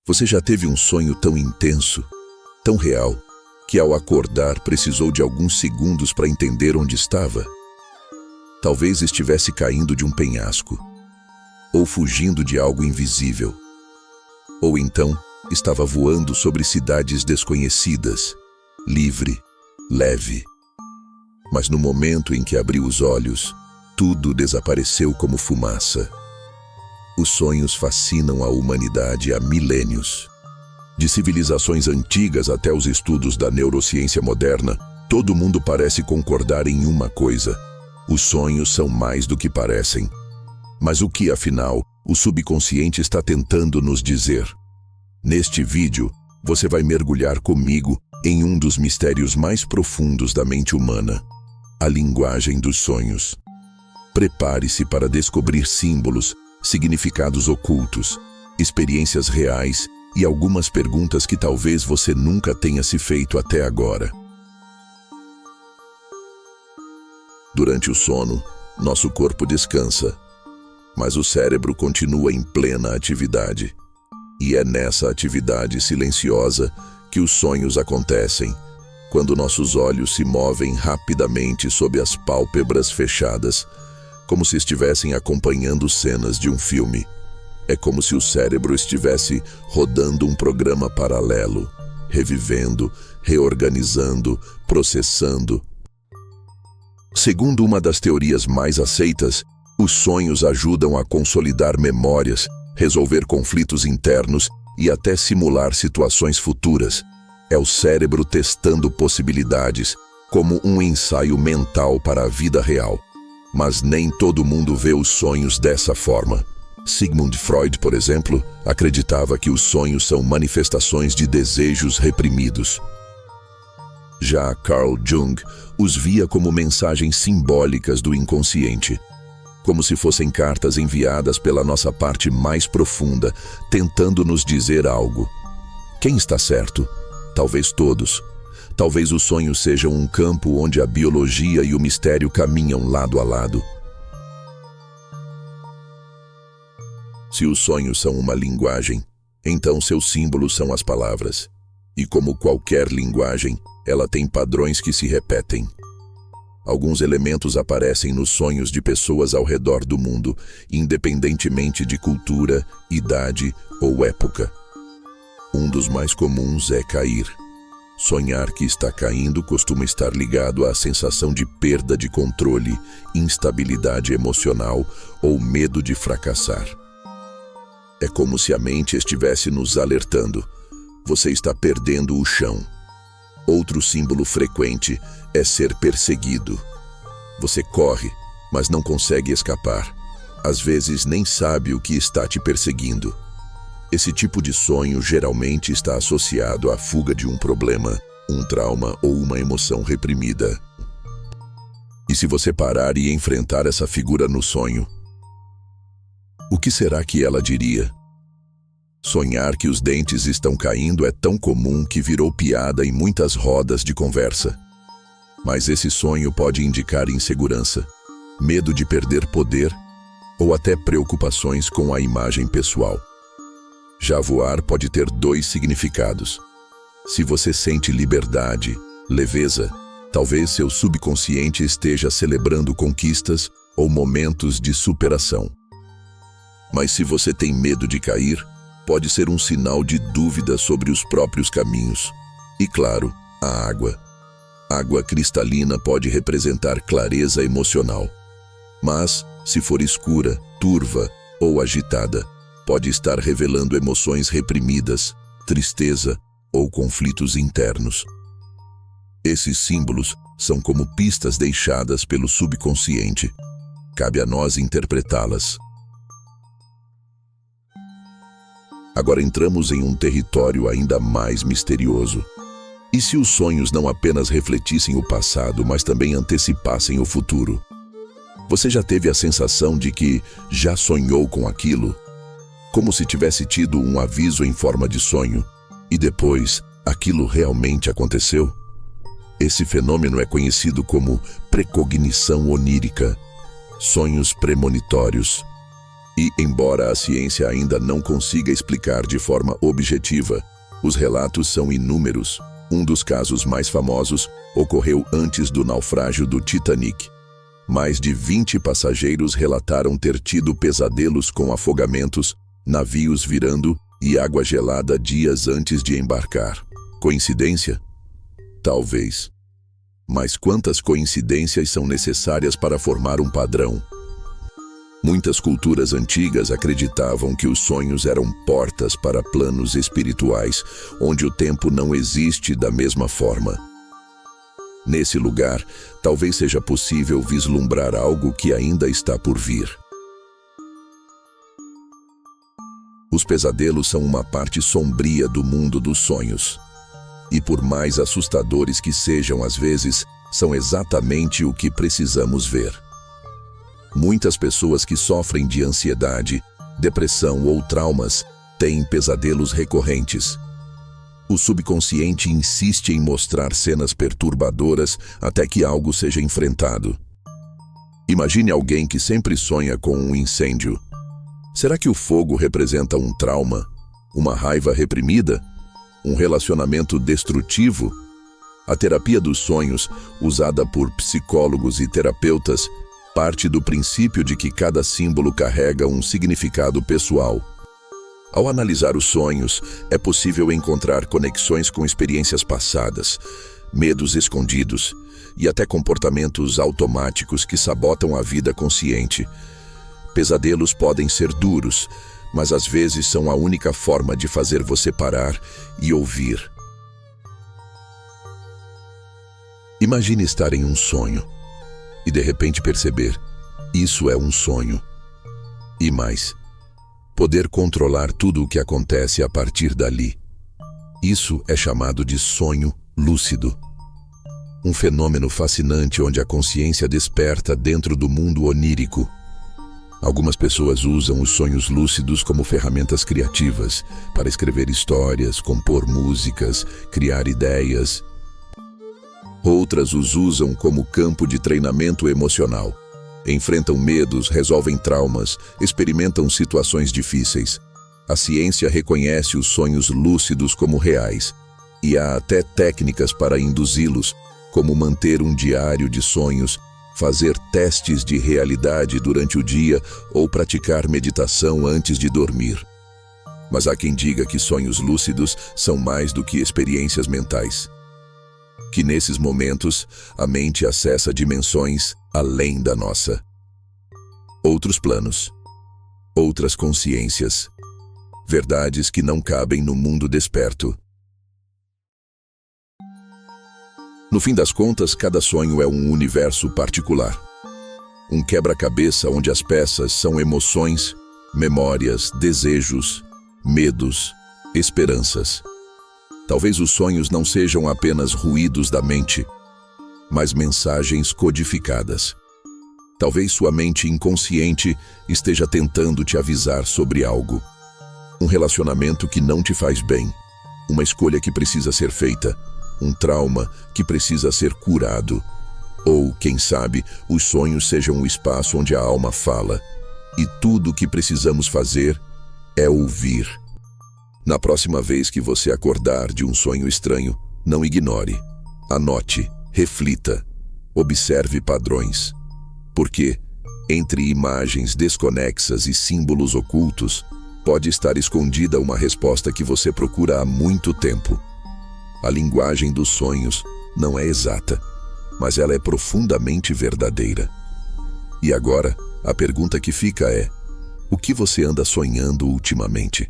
Você já teve um sonho tão intenso, tão real, que ao acordar precisou de alguns segundos para entender onde estava? Talvez estivesse caindo de um penhasco, ou fugindo de algo invisível, ou então estava voando sobre cidades desconhecidas, livre, leve. Mas no momento em que abriu os olhos, tudo desapareceu como fumaça. Os sonhos fascinam a humanidade há milênios. De civilizações antigas até os estudos da neurociência moderna, todo mundo parece concordar em uma coisa: os sonhos são mais do que parecem. Mas o que, afinal, o subconsciente está tentando nos dizer? Neste vídeo, você vai mergulhar comigo em um dos mistérios mais profundos da mente humana: a linguagem dos sonhos. Prepare-se para descobrir símbolos, significados ocultos, experiências reais e algumas perguntas que talvez você nunca tenha se feito até agora. Durante o sono, nosso corpo descansa, mas o cérebro continua em plena atividade. E é nessa atividade silenciosa que os sonhos acontecem, quando nossos olhos se movem rapidamente sob as pálpebras fechadas, como se estivessem acompanhando cenas de um filme. É como se o cérebro estivesse rodando um programa paralelo, revivendo, reorganizando, processando. Segundo uma das teorias mais aceitas, os sonhos ajudam a consolidar memórias, resolver conflitos internos e até simular situações futuras. É o cérebro testando possibilidades, como um ensaio mental para a vida real. Mas nem todo mundo vê os sonhos dessa forma. Sigmund Freud, por exemplo, acreditava que os sonhos são manifestações de desejos reprimidos. Já Carl Jung os via como mensagens simbólicas do inconsciente, como se fossem cartas enviadas pela nossa parte mais profunda, tentando nos dizer algo. Quem está certo? Talvez todos. Talvez os sonhos sejam um campo onde a biologia e o mistério caminham lado a lado. Se os sonhos são uma linguagem, então seus símbolos são as palavras. E como qualquer linguagem, ela tem padrões que se repetem. Alguns elementos aparecem nos sonhos de pessoas ao redor do mundo, independentemente de cultura, idade ou época. Um dos mais comuns é cair. Sonhar que está caindo costuma estar ligado à sensação de perda de controle, instabilidade emocional ou medo de fracassar. É como se a mente estivesse nos alertando: você está perdendo o chão. Outro símbolo frequente é ser perseguido. Você corre, mas não consegue escapar. Às vezes nem sabe o que está te perseguindo. Esse tipo de sonho geralmente está associado à fuga de um problema, um trauma ou uma emoção reprimida. E se você parar e enfrentar essa figura no sonho, o que será que ela diria? Sonhar que os dentes estão caindo é tão comum que virou piada em muitas rodas de conversa. Mas esse sonho pode indicar insegurança, medo de perder poder ou até preocupações com a imagem pessoal. Já voar pode ter dois significados. Se você sente liberdade, leveza, talvez seu subconsciente esteja celebrando conquistas ou momentos de superação. Mas se você tem medo de cair, pode ser um sinal de dúvida sobre os próprios caminhos. E claro, a água. Água cristalina pode representar clareza emocional. Mas, se for escura, turva ou agitada, pode estar revelando emoções reprimidas, tristeza ou conflitos internos. Esses símbolos são como pistas deixadas pelo subconsciente. Cabe a nós interpretá-las. Agora entramos em um território ainda mais misterioso. E se os sonhos não apenas refletissem o passado, mas também antecipassem o futuro? Você já teve a sensação de que já sonhou com aquilo? Como se tivesse tido um aviso em forma de sonho, e depois aquilo realmente aconteceu? Esse fenômeno é conhecido como precognição onírica, sonhos premonitórios. E, embora a ciência ainda não consiga explicar de forma objetiva, os relatos são inúmeros. Um dos casos mais famosos ocorreu antes do naufrágio do Titanic. Mais de 20 passageiros relataram ter tido pesadelos com afogamentos, navios virando e água gelada dias antes de embarcar. Coincidência? Talvez. Mas quantas coincidências são necessárias para formar um padrão? Muitas culturas antigas acreditavam que os sonhos eram portas para planos espirituais, onde o tempo não existe da mesma forma. Nesse lugar, talvez seja possível vislumbrar algo que ainda está por vir. Os pesadelos são uma parte sombria do mundo dos sonhos. E por mais assustadores que sejam às vezes, são exatamente o que precisamos ver. Muitas pessoas que sofrem de ansiedade, depressão ou traumas têm pesadelos recorrentes. O subconsciente insiste em mostrar cenas perturbadoras até que algo seja enfrentado. Imagine alguém que sempre sonha com um incêndio. Será que o fogo representa um trauma, uma raiva reprimida, um relacionamento destrutivo? A terapia dos sonhos, usada por psicólogos e terapeutas, parte do princípio de que cada símbolo carrega um significado pessoal. Ao analisar os sonhos, é possível encontrar conexões com experiências passadas, medos escondidos e até comportamentos automáticos que sabotam a vida consciente. Pesadelos podem ser duros, mas às vezes são a única forma de fazer você parar e ouvir. Imagine estar em um sonho e de repente perceber: isso é um sonho. E mais, poder controlar tudo o que acontece a partir dali. Isso é chamado de sonho lúcido. Um fenômeno fascinante onde a consciência desperta dentro do mundo onírico. Algumas pessoas usam os sonhos lúcidos como ferramentas criativas para escrever histórias, compor músicas, criar ideias. Outras os usam como campo de treinamento emocional. Enfrentam medos, resolvem traumas, experimentam situações difíceis. A ciência reconhece os sonhos lúcidos como reais, e há até técnicas para induzi-los, como manter um diário de sonhos, fazer testes de realidade durante o dia ou praticar meditação antes de dormir. Mas há quem diga que sonhos lúcidos são mais do que experiências mentais. Que nesses momentos, a mente acessa dimensões além da nossa. Outros planos, outras consciências, verdades que não cabem no mundo desperto. No fim das contas, cada sonho é um universo particular. Um quebra-cabeça onde as peças são emoções, memórias, desejos, medos, esperanças. Talvez os sonhos não sejam apenas ruídos da mente, mas mensagens codificadas. Talvez sua mente inconsciente esteja tentando te avisar sobre algo. Um relacionamento que não te faz bem, uma escolha que precisa ser feita, um trauma que precisa ser curado. Ou, quem sabe, os sonhos sejam o espaço onde a alma fala, e tudo o que precisamos fazer é ouvir. Na próxima vez que você acordar de um sonho estranho, não ignore. Anote, reflita, observe padrões. Porque, entre imagens desconexas e símbolos ocultos, pode estar escondida uma resposta que você procura há muito tempo. A linguagem dos sonhos não é exata, mas ela é profundamente verdadeira. E agora, a pergunta que fica é: o que você anda sonhando ultimamente?